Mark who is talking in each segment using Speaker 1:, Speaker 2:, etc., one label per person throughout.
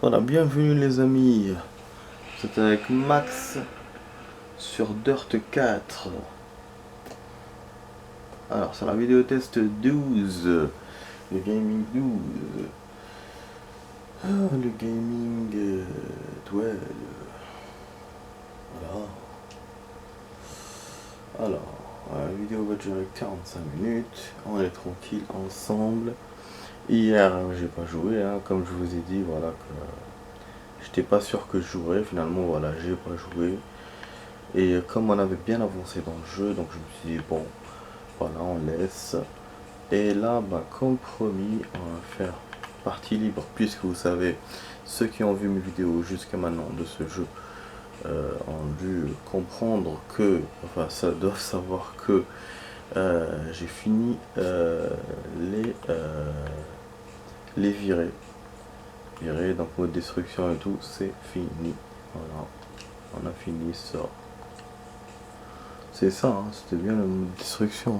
Speaker 1: Voilà, bienvenue les amis. C'est avec Max sur Dirt 4. Alors, c'est la vidéo test 12. Le gaming 12. Le gaming 12. Voilà. Alors, la vidéo va durer 45 minutes. On est tranquille ensemble. Hier, j'ai pas joué, hein, comme je vous ai dit, voilà que j'étais pas sûr que je jouerais. Finalement, voilà, j'ai pas joué. Et comme on avait bien avancé dans le jeu, donc je me suis dit, bon, voilà, on laisse. Et là, bah, comme promis, on va faire partie libre, puisque vous savez, ceux qui ont vu mes vidéos jusqu'à maintenant de ce jeu ont dû comprendre que, enfin, ça doivent savoir que j'ai fini les virer. Virer, donc mode destruction et tout, c'est fini. Voilà, on a fini ça. C'est ça, hein, c'était bien le mode destruction.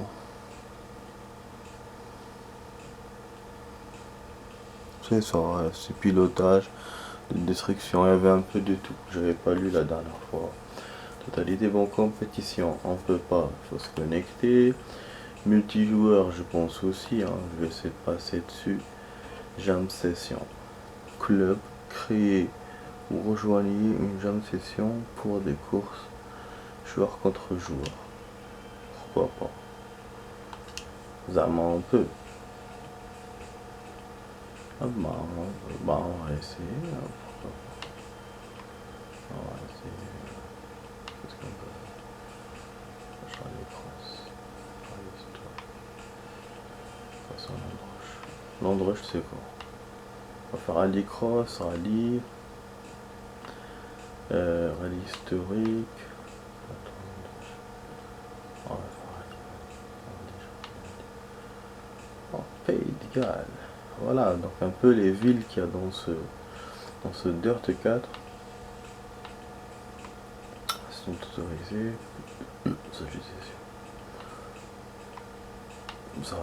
Speaker 1: C'est ça, ouais, c'est pilotage, de destruction, il y avait un peu de tout. J'avais pas lu la dernière fois. Totalité, bon, compétition, on peut pas, il faut se connecter. Multijoueur, je pense aussi, hein, je vais essayer de passer dessus. Jam session. Club, créer ou rejoignez une jam session pour des courses joueur contre joueur. Pourquoi pas? Zama on peut. Ah on va essayer. Pourquoi pas. On va essayer. Qu'est-ce qu'on peut faire? Charlie Cross. Quoi ça, Landrush? Landrush, c'est quoi? On va faire rallye cross, rallye. Rallye historique. On va faire rallye. Oh, Pays de Galles. Voilà, donc un peu les villes qu'il y a dans ce Dirt 4 sont autorisées. Ça, je sais. Ça,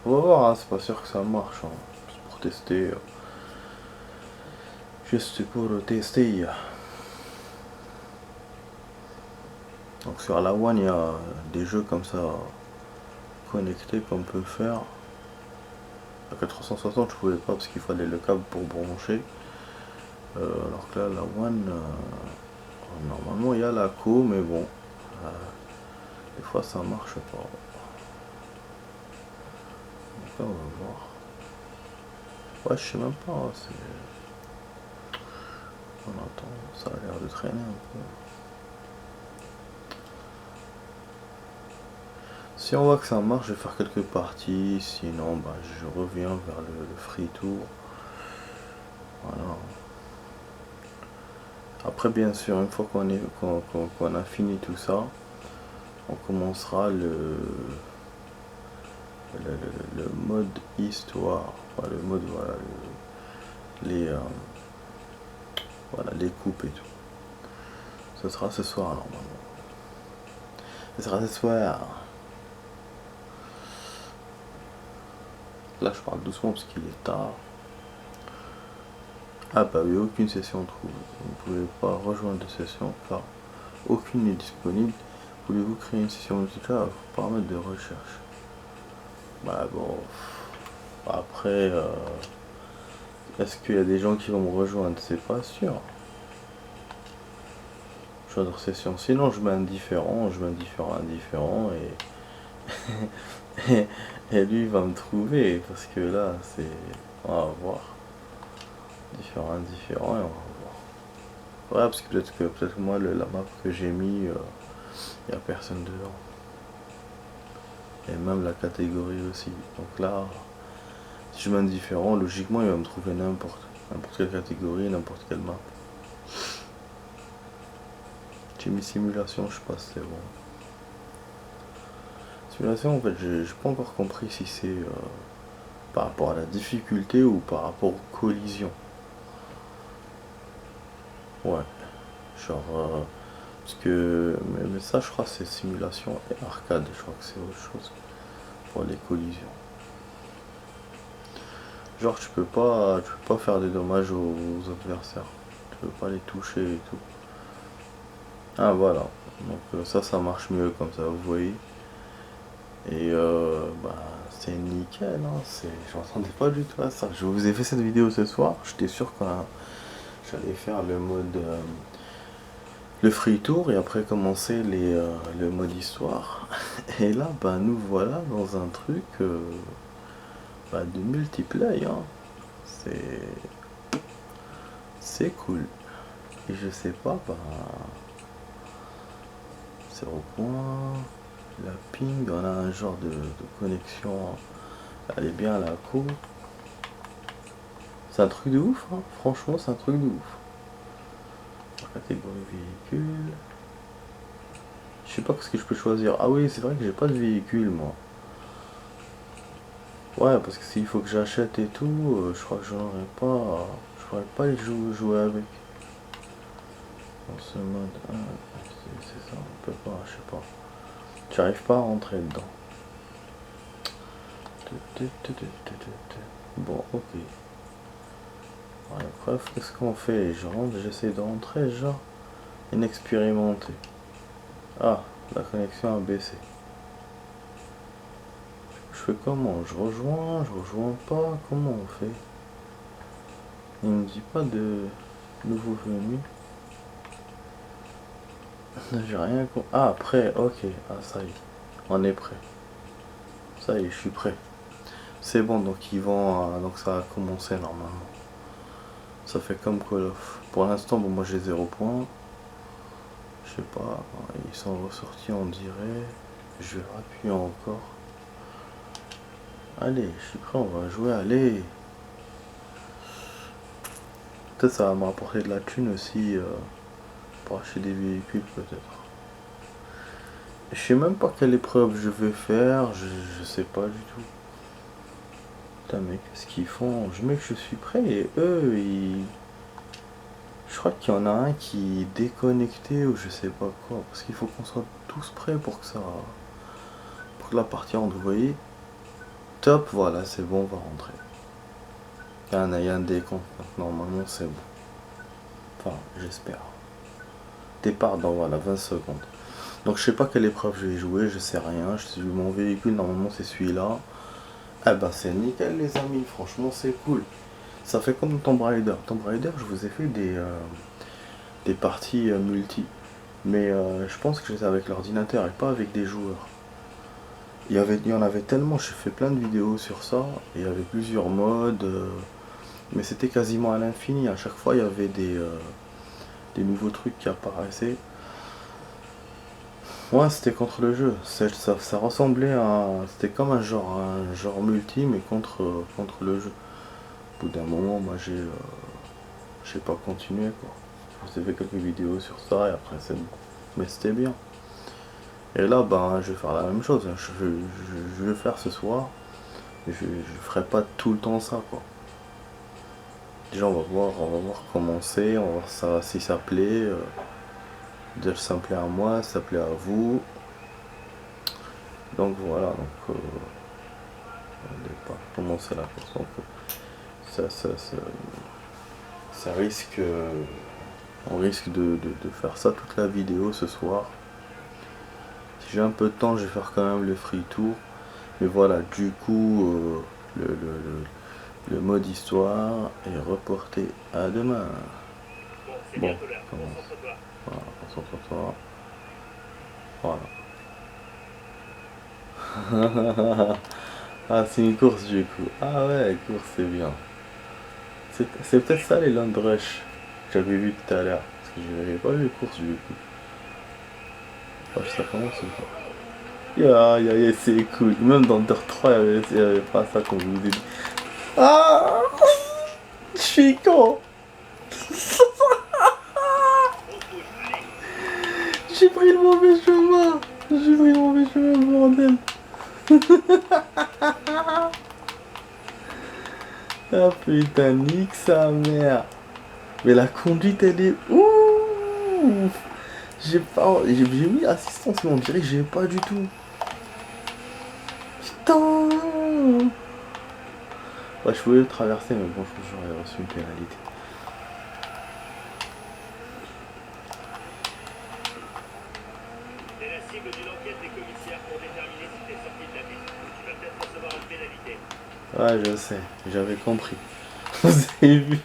Speaker 1: on va voir, hein, c'est pas sûr que ça marche. Hein. Juste pour tester. Juste pour tester. Donc sur la One, il y a des jeux comme ça connectés qu'on peut faire. La 460, je pouvais pas parce qu'il fallait le câble pour brancher. Alors que là, la One, normalement, il y a la co, mais bon, des fois ça marche pas. Donc là, on va voir. Ouais, je sais même pas. On attend, ça a l'air de traîner un peu. Si on voit que ça marche, je vais faire quelques parties. Sinon, bah, je reviens vers le free tour. Voilà. Après, bien sûr, une fois qu'on a fini tout ça, on commencera le mode histoire. Enfin, le mode, voilà, voilà, les coupes et tout. Ce sera ce soir, normalement. Ce sera ce soir. Là, je parle doucement parce qu'il est tard. Ah bah oui, aucune session trouve. Vous ne pouvez pas rejoindre de session car aucune n'est disponible. Voulez-vous créer une session multijoueur? Paramètres de recherche. Bah bon. Après, est-ce qu'il y a des gens qui vont me rejoindre? C'est pas sûr. Choisir session. Sinon, je mets indifférent, indifférent et lui il va me trouver parce que là, c'est. On va voir. Différent, indifférent et on va voir. Ouais, parce que peut-être moi, la map que j'ai mis, il n'y a personne dedans. Et même la catégorie aussi. Donc là, si je mets indifférent, logiquement, il va me trouver n'importe quelle catégorie, n'importe quelle map. J'ai mis simulation, je sais pas si c'est bon. Simulation, en fait, j'ai pas encore compris si c'est par rapport à la difficulté ou par rapport aux collisions. Ouais. Genre, parce que, mais ça, je crois, c'est simulation et arcade. Je crois que c'est autre chose pour les collisions. Genre tu peux pas faire des dommages aux adversaires. Tu peux pas les toucher et tout. Ah voilà. Donc ça marche mieux comme ça, vous voyez. Et bah c'est nickel, hein. Je m'attendais pas du tout à ça. Je vous ai fait cette vidéo ce soir. J'étais sûr que j'allais faire le mode le free tour et après commencer le mode histoire. Et là bah nous voilà dans un truc bah, de multiplayer, hein. C'est cool. Et je sais pas, bah 0 point. La ping, on a un genre de connexion. Elle est bien à la cour. C'est un truc de ouf, hein. Franchement c'est un truc de ouf. Catégorie véhicule. Je sais pas ce que je peux choisir. Ah oui, c'est vrai que j'ai pas de véhicule moi. Ouais, parce que s'il faut que j'achète et tout, je crois que j'en aurais pas. Je pourrais pas les jouer avec. Dans ce mode. Ah, c'est ça, on peut pas, je sais pas. J'arrive pas à rentrer dedans. Bon, ok. Ouais, bref, qu'est-ce qu'on fait? Je rentre, j'essaie de rentrer, genre. Inexpérimenté. Ah, la connexion a baissé. Je fais comment? Je rejoins pas? Comment on fait? Il me dit pas de nouveau venu. J'ai rien compris. Ah, prêt, ok. Ah, ça y est. On est prêt. Ça y est, je suis prêt. C'est bon, donc ils vont. Donc ça a commencé normalement. Ça fait comme Call of. Pour l'instant, bon, moi j'ai 0 points. Je sais pas. Ils sont ressortis, on dirait. Je vais appuyer encore. Allez, je suis prêt, on va jouer. Allez. Peut-être ça va me rapporter de la thune aussi. Pour acheter des véhicules, peut-être. Je sais même pas quelle épreuve je vais faire. Je sais pas du tout. Putain, mais qu'est-ce qu'ils font? Je mets que je suis prêt et eux, ils. Je crois qu'il y en a un qui est déconnecté ou je sais pas quoi. Parce qu'il faut qu'on soit tous prêts pour que ça. Pour que la partie rentre. Vous voyez? Top, voilà, c'est bon, on va rentrer. Il y a un décompte. Normalement, c'est bon. Enfin, j'espère. Départ dans voilà, 20 secondes. Donc, je sais pas quelle épreuve je vais jouer, je sais rien. Mon véhicule, normalement, c'est celui-là. Ah bah, c'est nickel, les amis. Franchement, c'est cool. Ça fait comme Tomb Raider. Tomb Raider, je vous ai fait des parties multi. Mais je pense que j'étais avec l'ordinateur et pas avec des joueurs. Il y en avait tellement, j'ai fait plein de vidéos sur ça. Il y avait plusieurs modes. Mais c'était quasiment à l'infini. À chaque fois, il y avait des nouveaux trucs qui apparaissaient. Ouais, c'était contre le jeu. Ça ressemblait à. C'était comme un genre multi, mais contre le jeu. Au bout d'un moment, moi j'ai pas continué quoi. Je vous ai fait quelques vidéos sur ça et après c'est bon. Mais c'était bien. Et là, ben, je vais faire la même chose. Je vais faire ce soir. Je ferai pas tout le temps ça quoi. Déjà, on va voir comment c'est, on va voir ça, si ça plaît. Déjà, ça me plaît à moi, ça plaît à vous. Donc voilà, donc on va pas commencer la course. Donc ça risque, on risque de faire ça toute la vidéo ce soir. Si j'ai un peu de temps, je vais faire quand même le free tour. Mais voilà, du coup, le mode histoire est reporté à demain. Bon, commence. Voilà, concentre-toi. Voilà. Ah, c'est une course du coup. Ah ouais, course, c'est bien. C'est peut-être ça les Land Rush que j'avais vu tout à l'heure. Parce que je n'avais pas vu course du coup. Oh, ça commence ou pas? C'est cool. Même dans Dirt 3, il y avait pas ça comme je vous ai dit. Ah, je suis con. J'ai pris le mauvais chemin. J'ai pris le mauvais chemin, bordel. Ah putain, nique sa mère. Mais la conduite, elle est ouf. J'ai mis assistance, mais on dirait que j'ai pas du tout. Putain. Ouais, je voulais le traverser, mais bon, je pense que j'aurais reçu une pénalité.
Speaker 2: T'es la cible d'une enquête des commissaires pour déterminer si t'es sorti de la piste. Tu vas peut-être recevoir une pénalité.
Speaker 1: Ouais, je sais, j'avais compris. Vous avez vu?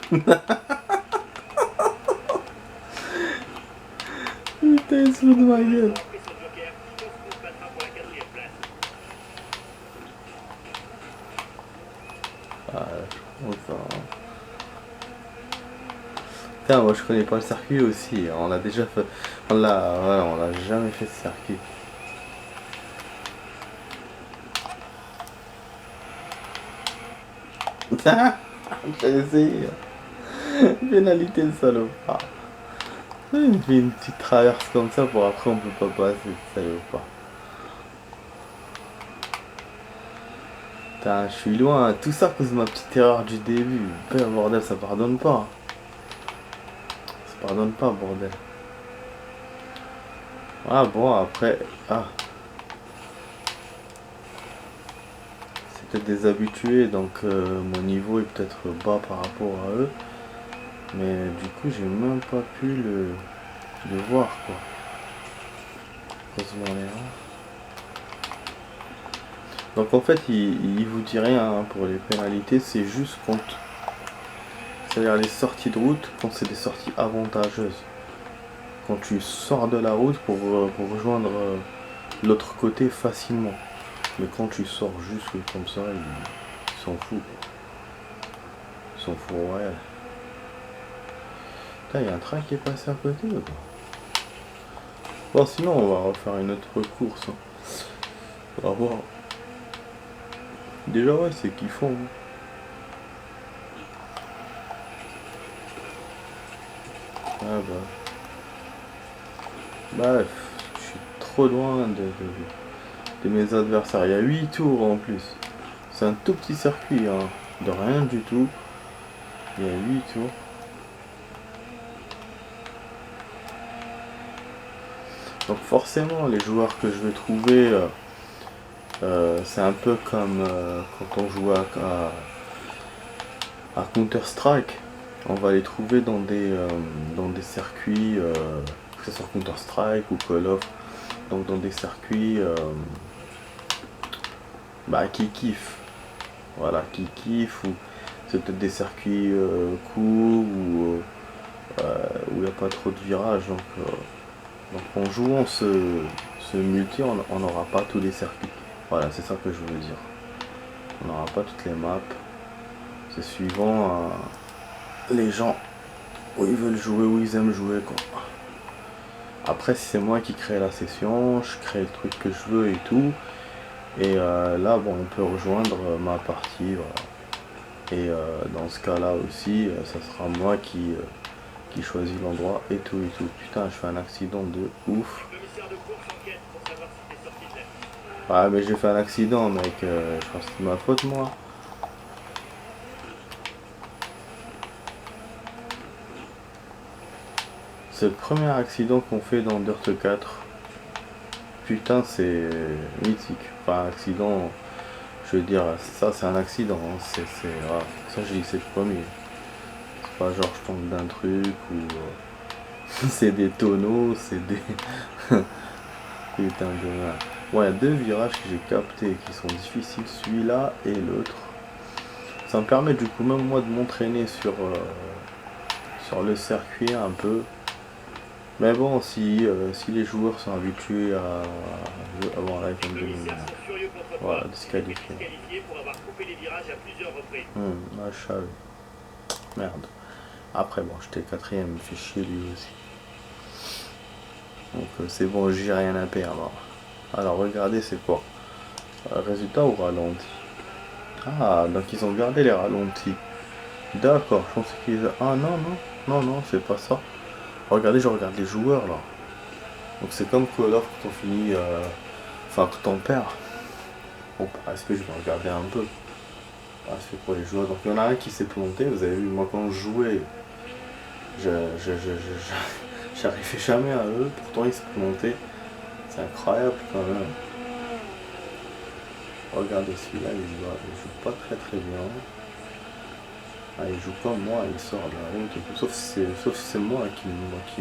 Speaker 1: Putain, il se fout de ma gueule.
Speaker 2: Pour avoir pris son joker, je pense qu'on se battra pour la 4e place.
Speaker 1: Ah, je pense ça. Putain, moi je connais pas le circuit aussi. On l'a déjà fait. On l'a jamais fait ce circuit. J'ai essayé. Pénalité de salopard. Il fait une petite traverse comme ça pour après on peut pas passer, salopard. Putain, je suis loin. Tout ça à cause de ma petite erreur du début. Putain, bordel, ça pardonne pas. Ça pardonne pas, bordel. Ah bon, après. Ah. C'est peut-être des habitués, donc mon niveau est peut-être bas par rapport à eux. Mais du coup, j'ai même pas pu le voir, quoi. À cause de mon erreur. Donc en fait, il vous dit rien hein, pour les pénalités, c'est juste quand. C'est-à-dire les sorties de route, quand c'est des sorties avantageuses. Quand tu sors de la route pour rejoindre l'autre côté facilement. Mais quand tu sors juste comme ça, ils s'en foutent. Ils s'en foutent, ouais. Putain, il y a un train qui est passé à côté ou quoi? Bon, sinon, on va refaire une autre course. Hein. On va voir. Déjà, ouais, c'est kiffant. Hein. Ah bah. Bref, je suis trop loin de mes adversaires. Il y a 8 tours en plus. C'est un tout petit circuit, hein. De rien du tout. Il y a 8 tours. Donc forcément, les joueurs que je vais trouver, c'est un peu comme quand on joue à Counter-Strike. On va les trouver dans des circuits, que ce soit Counter-Strike ou Call of, donc dans des circuits qui kiffent. Voilà, qui kiffent, ou c'est peut-être des circuits courts, ou où il n'y a pas trop de virages. Donc en jouant ce multi, on n'aura pas tous les circuits. Voilà, c'est ça que je veux dire. On n'aura pas toutes les maps. C'est suivant les gens où ils veulent jouer, où ils aiment jouer, quoi. Après, si c'est moi qui crée la session, je crée le truc que je veux et tout. Et là, bon, on peut rejoindre ma partie, voilà. Et dans ce cas-là aussi, ça sera moi qui choisit l'endroit et tout et tout. Putain, je fais un accident de ouf. Ah mais j'ai fait un accident mec, je pense que c'est ma faute moi. C'est le premier accident qu'on fait dans Dirt 4. Putain c'est mythique. Enfin accident, je veux dire, ça c'est un accident. Hein. Voilà. Ça j'ai dit c'est le premier. C'est pas genre je tombe d'un truc ou c'est des tonneaux, c'est des. Putain de merde. Ouais, il y a deux virages que j'ai captés qui sont difficiles, celui-là et l'autre. Ça me permet du coup même moi de m'entraîner sur le circuit un peu. Mais bon, si les joueurs sont habitués à avoir la voilà, disqualifié. Ouais, je savais. Merde. Après bon, j'étais quatrième, il me fait chier lui aussi. Donc c'est bon, j'ai rien à perdre. Alors regardez c'est quoi. Résultat au ralenti. Ah, donc ils ont gardé les ralentis. D'accord, je pensais qu'ils... Ah non, non, c'est pas ça. Regardez, je regarde les joueurs là. Donc c'est comme Call of quand on finit... Enfin, quand on perd. Bon, est-ce que je vais regarder un peu? Ah, c'est pour les joueurs. Donc il y en a un qui s'est planté, vous avez vu, moi quand je jouais, j'arrivais jamais à eux, pourtant ils se plantaient. C'est incroyable quand même. Regardez celui-là, il joue pas très très bien. Ah, il joue comme moi, il sort de la route et tout. Sauf si c'est moi qui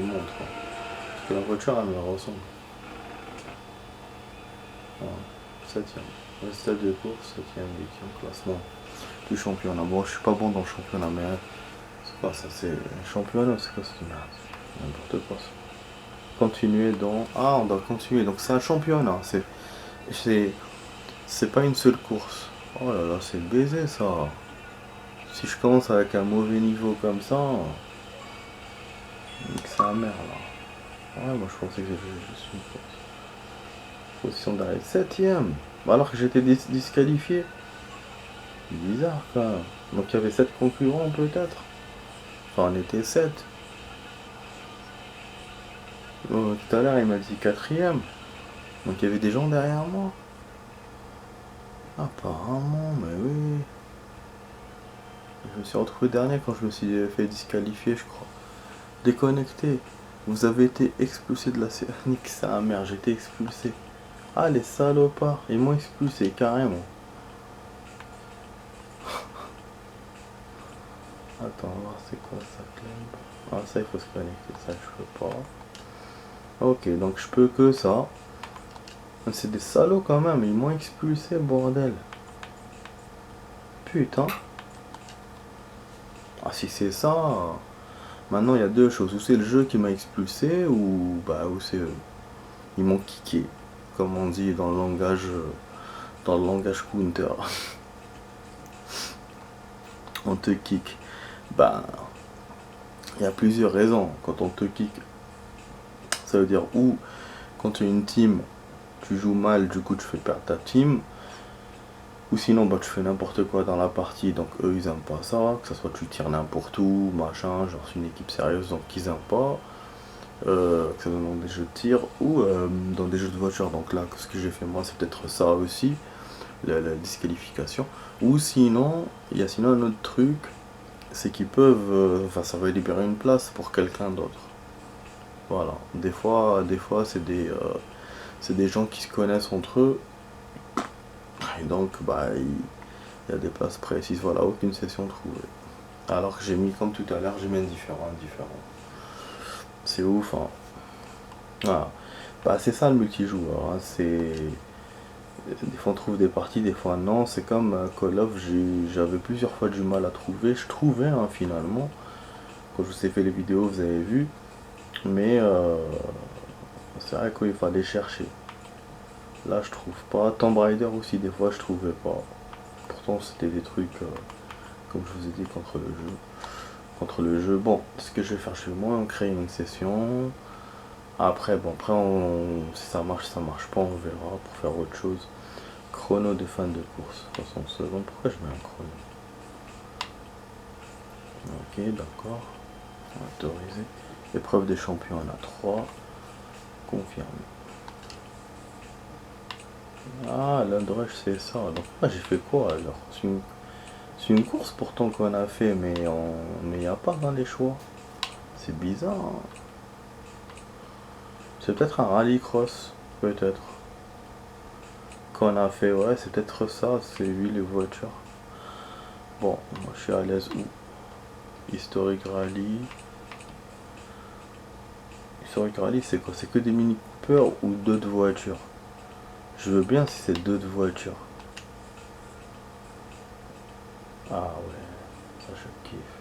Speaker 1: montre, hein. Parce que la voiture, elle me ressemble. Voilà. 7ème. Le stade de course, 7ème, 8ème classement du championnat. Bon, je suis pas bon dans le championnat, mais c'est pas ça, c'est championnat, c'est quoi cette merde? N'importe quoi ça. Continuer dans. Ah, on doit continuer. Donc c'est un championnat. C'est, c'est pas une seule course. Oh là là, c'est baisé ça. Si je commence avec un mauvais niveau comme ça, c'est un merde là. Ouais, moi je pensais que j'avais juste une course. Position d'arrêt 7ème. Alors que j'étais disqualifié. Bizarre quand même. Donc il y avait 7 concurrents peut-être. Enfin, on était 7. Tout à l'heure il m'a dit 4ème. Donc il y avait des gens derrière moi. Apparemment, mais oui. Je me suis retrouvé dernier quand je me suis fait disqualifier, je crois. Déconnecté. Vous avez été expulsé de la série. Nique sa mère, j'ai été expulsé. Ah, les salopards, ils m'ont expulsé carrément. Attends, on va voir c'est quoi ça, club. Ah, ça il faut se connecter, ça je peux pas. Ok, donc je peux que ça. C'est des salauds quand même, ils m'ont expulsé, bordel. Putain. Ah, si c'est ça. Maintenant il y a deux choses. Ou c'est le jeu qui m'a expulsé, ou c'est eux. Ils m'ont kické. Comme on dit dans le langage counter. On te kick. Bah, il y a plusieurs raisons. Quand on te kick, ça veut dire ou quand tu es une team, tu joues mal, du coup tu fais perdre ta team. Ou sinon bah tu fais n'importe quoi dans la partie, donc eux ils aiment pas ça, que ça soit tu tires n'importe où, machin, genre c'est une équipe sérieuse donc ils aiment pas. Que ça soit dans des jeux de tir ou dans des jeux de voiture. Donc là ce que j'ai fait moi c'est peut-être ça aussi, la disqualification. Ou sinon, il y a sinon un autre truc, c'est qu'ils peuvent, enfin ça va libérer une place pour quelqu'un d'autre. Voilà, des fois c'est des gens qui se connaissent entre eux, et donc bah il y a des places précises, voilà, aucune session trouvée. Alors que j'ai mis, comme tout à l'heure, j'ai mis indifférent. C'est ouf, hein. Voilà. Bah c'est ça le multijoueur, hein. Des fois on trouve des parties, des fois non. C'est comme Call of, j'avais plusieurs fois du mal à trouver. Je trouvais, hein, finalement. Quand je vous ai fait les vidéos, vous avez vu. Mais c'est vrai qu'il fallait chercher. Là je trouve pas. Tomb Raider aussi, des fois je trouvais pas. Pourtant c'était des trucs, comme je vous ai dit, contre le jeu. Bon, ce que je vais faire, je vais moi créer une session. Après, si ça marche pas, on verra pour faire autre chose. Chrono de fin de course, 60 secondes. Pourquoi je mets un chrono? Ok, d'accord. Autorisé. Épreuve des champions, on a 3. Confirmé. Ah, l'Undrush, c'est ça. Donc, moi, j'ai fait quoi alors? C'est une course pourtant qu'on a fait, mais il n'y a pas dans les choix. C'est bizarre, hein. C'est peut-être un rallycross, peut-être. Qu'on a fait, ouais, c'est peut-être ça, c'est lui les voitures. Bon, moi je suis à l'aise où? Historic Rally. Historic Rally, c'est quoi? C'est que des Mini Cooper ou d'autres voitures? Je veux bien si c'est d'autres voitures. Ah ouais, ça je kiffe.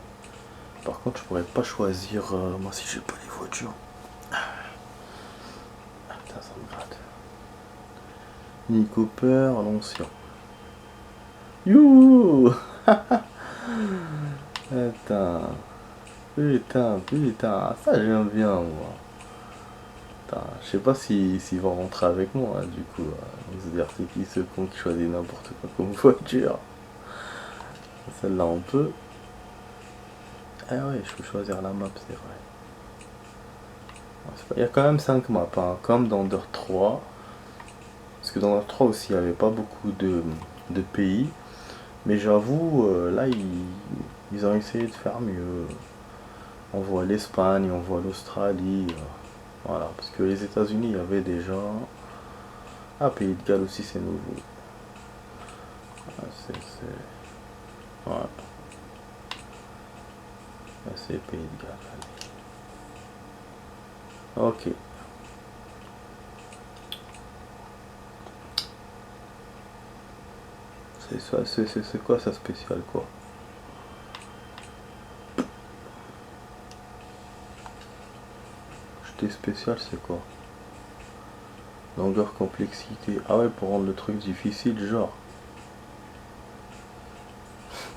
Speaker 1: Par contre, je pourrais pas choisir, moi si j'ai pas les voitures. Ah putain, ça me gratte. Mini Cooper, l'ancien. Youhou. Attends. Putain, ça j'aime bien moi. Attends, je sais pas s'ils vont rentrer avec moi, hein, du coup. Ils se dire c'est qui ce con qui choisit n'importe quoi comme voiture. Celle-là on peut. Ah ouais, je peux choisir la map, c'est vrai. Il y a quand même 5 maps, hein, comme dans Dirt 3. Parce que dans Dirt 3 aussi, il n'y avait pas beaucoup de pays. Mais j'avoue, là, ils ont essayé de faire mieux. On voit l'Espagne, on voit l'Australie. Voilà, parce que les États-Unis, il y avait déjà. Ah, Pays de Galles aussi, c'est nouveau. Ah, ouais. Là, c'est Pays de Galles. Allez. Ok. C'est ça, c'est quoi ça spécial quoi? Jeté spécial c'est quoi? Longueur, complexité. Ah ouais, pour rendre le truc difficile, genre.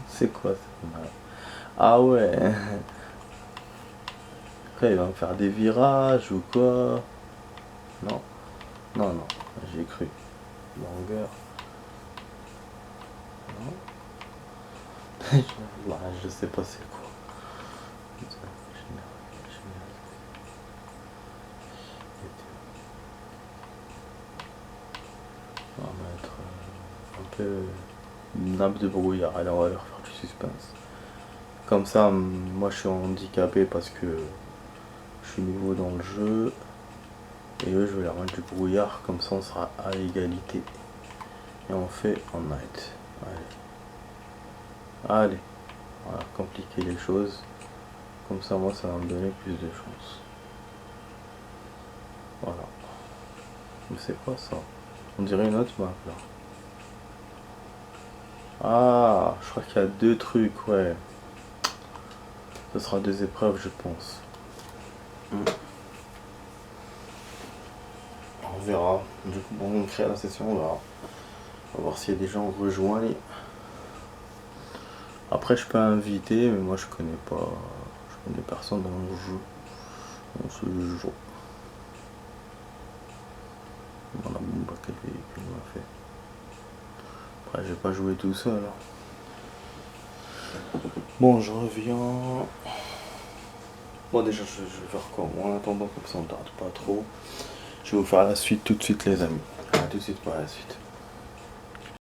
Speaker 1: C'est quoi ça? Ah ouais. Quoi, il va me faire des virages ou quoi? Non, non, non, j'ai cru. Longueur. Non. Là, je sais pas c'est quoi. On va mettre un peu une nappe de brouillard. Allez, on va leur faire du suspense. Comme ça, moi je suis handicapé parce que je suis nouveau dans le jeu. Et eux, je vais leur mettre du brouillard. Comme ça, on sera à égalité. Et on fait en night. Allez. Allez. On va compliquer les choses. Comme ça, moi, ça va me donner plus de chance. Voilà. Mais c'est quoi ça? On dirait une autre map là. Ah, je crois qu'il y a deux trucs, ouais. Ce sera des épreuves, je pense. On verra. Du coup, bon, on crée la session, on verra. On va voir s'il y a des gens rejoignent. Après, je peux inviter, mais moi, je connais pas. Je connais personne dans mon jeu. Dans ce jeu. Voilà, bon, bah, quel véhicule m'a fait. Après, j'ai pas joué tout seul. Bon, je reviens. Bon, déjà, je vais faire quoi? En attendant, comme ça, on tarde pas trop. Je vais vous faire la suite tout de suite, les amis. A tout de suite pour la suite.